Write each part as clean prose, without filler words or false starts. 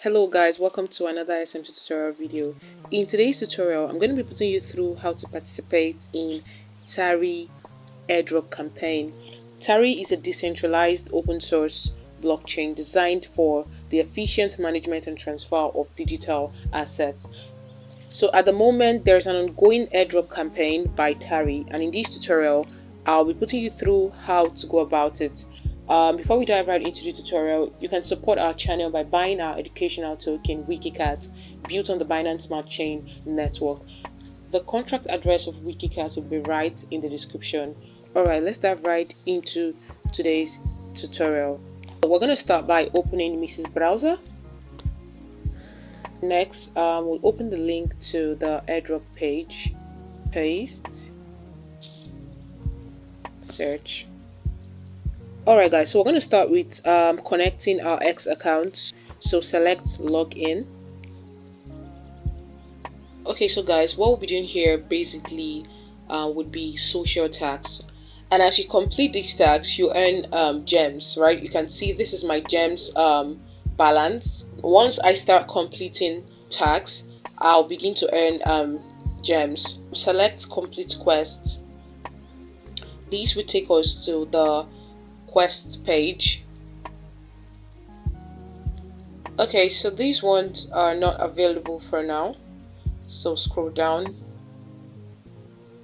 Hello guys, welcome to another SMT tutorial video. In today's tutorial, I'm going to be putting you through how to participate in Tari Airdrop campaign. Tari is a decentralized open source blockchain designed for the efficient management and transfer of digital assets. So at the moment, there's an ongoing airdrop campaign by Tari, and in this tutorial, I'll be putting you through how to go about it. Before we dive right into the tutorial, you can support our channel by buying our educational token WikiCat, built on the Binance Smart Chain network. The contract address of WikiCat will be right in the description. Alright, let's dive right into today's tutorial. We're going to start by opening Mrs. Browser. Next, we'll open the link to the airdrop page, paste, search. Alright guys, so we're going to start with connecting our X account. So select login. Okay, so guys, what we'll be doing here basically would be social tags. And as you complete these tags, you earn gems, right? You can see this is my gems balance. Once I start completing tags, I'll begin to earn gems. Select complete quest. These will take us to the quest page. Okay, so these ones are not available for now, so scroll down.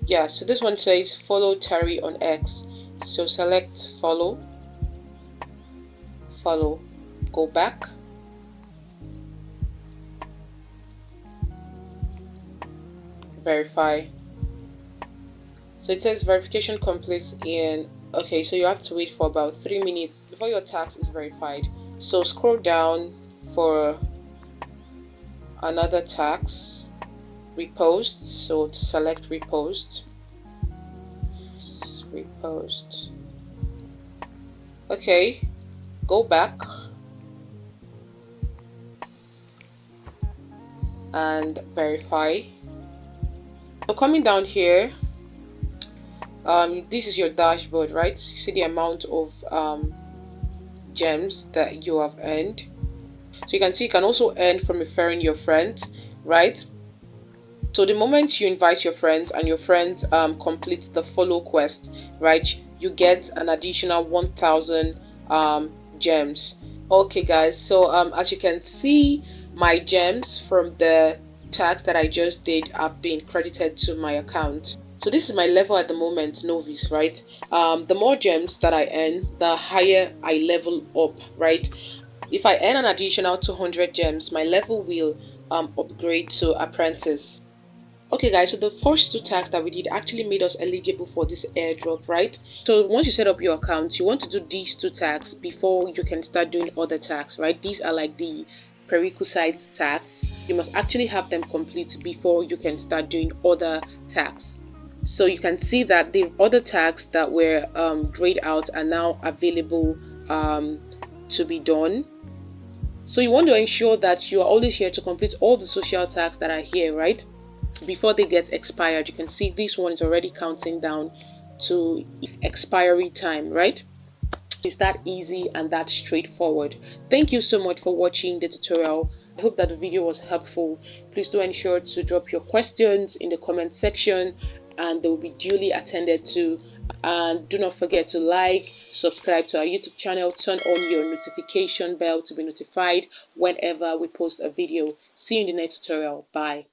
Yeah, so this one says follow Tari on X, so select follow, go back, verify. So it says verification complete in, okay, so you have to wait for about 3 minutes before your tax is verified. So scroll down for another tax, repost. So to select repost. Okay, go back and verify. So coming down here, this is your dashboard, right? You see the amount of gems that you have earned. So you can see you can also earn from referring your friends, right? So the moment you invite your friends and your friends complete the follow quest, right, you get an additional 1000 gems. Okay guys, so as you can see, my gems from the tags that I just did have been credited to my account. So this is my level at the moment, novice, right? The more gems that I earn, the higher I level up, right? If I earn an additional 200 gems, my level will upgrade to apprentice. Okay guys, so the first two tags that we did actually made us eligible for this airdrop, right? So once you set up your account, you want to do these two tags before you can start doing other tags, right? These are like the prerequisite tags. You must actually have them complete before you can start doing other tags. So you can see that the other tags that were grayed out are now available to be done. So you want to ensure that you are always here to complete all the social tags that are here, right? Before they get expired. You can see this one is already counting down to expiry time, right? It's that easy and that straightforward. Thank you so much for watching the tutorial. I hope that the video was helpful. Please do ensure to drop your questions in the comment section and they will be duly attended to. And do not forget to like, subscribe to our YouTube channel, turn on your notification bell to be notified whenever we post a video. See you in the next tutorial. Bye.